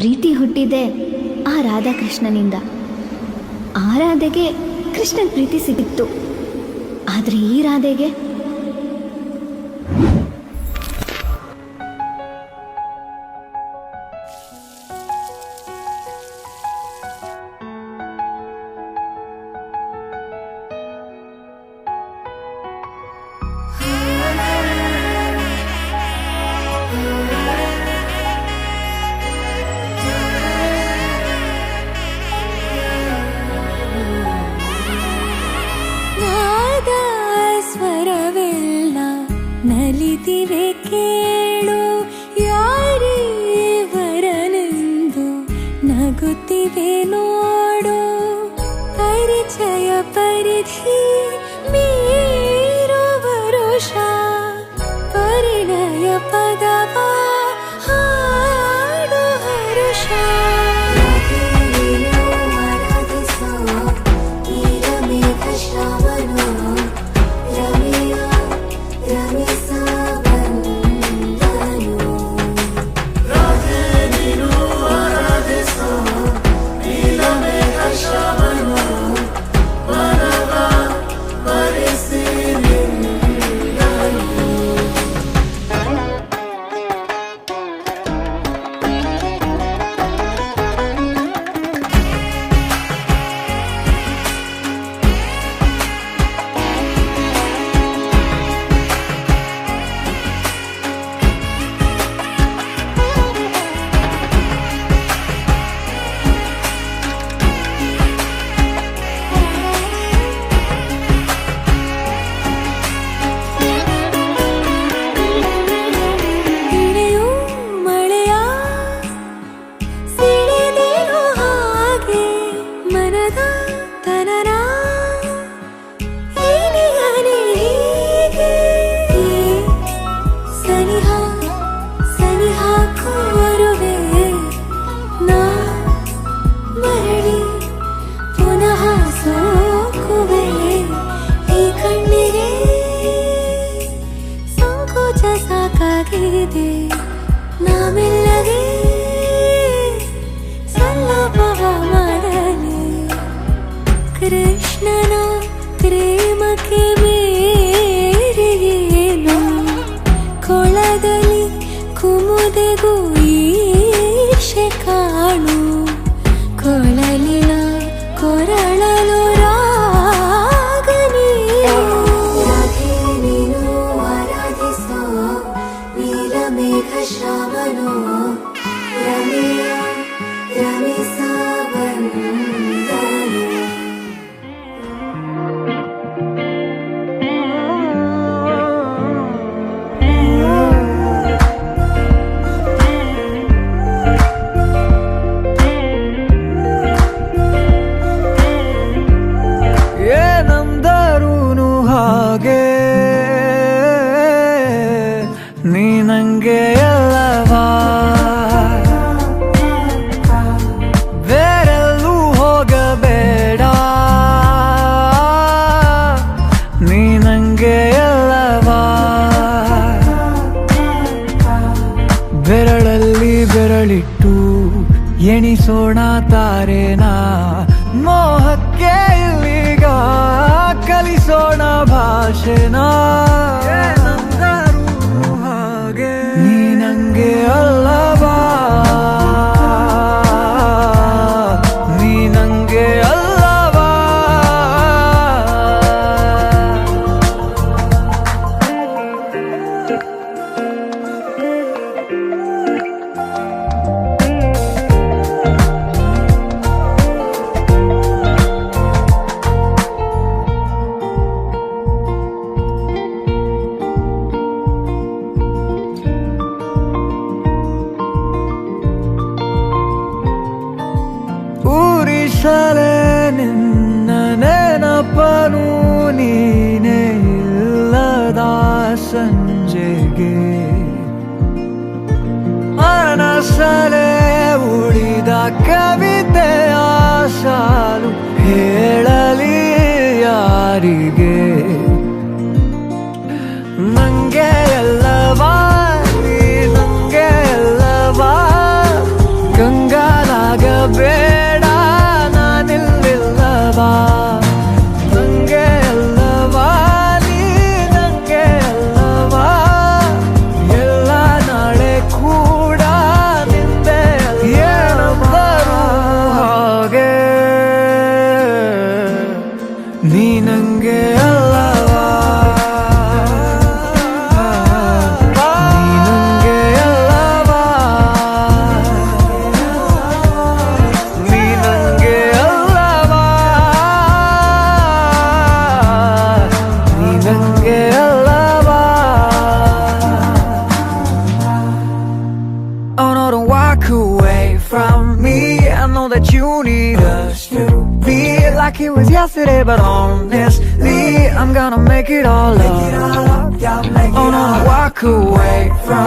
ಪ್ರೀತಿ ಹುಟ್ಟಿದೆ ಆ ರಾಧಾಕೃಷ್ಣನಿಂದ. ಆ ರಾಧೆಗೆ ಕೃಷ್ಣನ್ ಪ್ರೀತಿ ಸಿಕ್ಕಿತ್ತು, ಆದರೆ ಈ ರಾಧೆಗೆ ನಲಿದಿವೆ ಕೇಳು, ಯಾರೇ ವರನೆಂದು ನಗುತ್ತಿವೆ ನೋಡು. ಪರಿಚಯ ಪರಿಧಿ ಮೀರೋ ವರುಷ, ಪರಿಣಯ ಪದವ ಹಾಡು ಹರುಷ. ಸಾಕಾಗಿದೆ ನಾಮೆಲ್ಲಗೆ ಸಲ್ಲಭವ ಮಾಡಲಿ. ಕೃಷ್ಣನ ಪ್ರೇಮಕ್ಕೆ ಮೇರೆಯೇನು, ಕೊಳದಲ್ಲಿ ಕುಮುದೆಗೂ ಈಶೆ ಕಾಣು. ಕೊಳಲಿನ ಕೊರಳಲು ಶ್ರಾವಣೋ ರಮೆಯ ರಮಿಸ ಬಂದನು. ಏನಂದರೂನು ಹಾಗೆ ನೀ ನಂಗೆ ಅಲ್ಲವಾ, ಬೇರೆಲ್ಲೂ ಹೋಗಬೇಡ, ನೀ ನಂಗೆ ಅಲ್ಲವಾ. ಬೆರಳಲ್ಲಿ ಬೆರಳಿಟ್ಟು ಎಣಿಸೋಣ ತಾರೇನ, ಮೋಹಕ್ಕೆ ಇಲ್ಲಿಗ ಕಲಿಸೋಣ ಭಾಷೆನ. ನೀ ನಂಗೆ ಅಲ್ಲವಾ, ನೀ ನಂಗೆ ಅಲ್ಲವಾ. ಊರಿಸಲೇ ನಿನ್ನ ನೆನಪನು ನೀನೇ ಇಲ್ಲದ ಸಂಜೆಗೆ, ಮನಸಲೇ ಉಳಿದ ಕವಿತೆಯ ಸಾಲು ಹೇಳಲಿ ಯಾರಿಗೆ. ನಂಗೆ ಎಲ್ಲವಾ, ನೀ ನಂಗೆ ಎಲ್ಲವಾ, Ganga that you need us to be like it was yesterday, but honestly, I'm gonna make it all up. Oh no, walk away from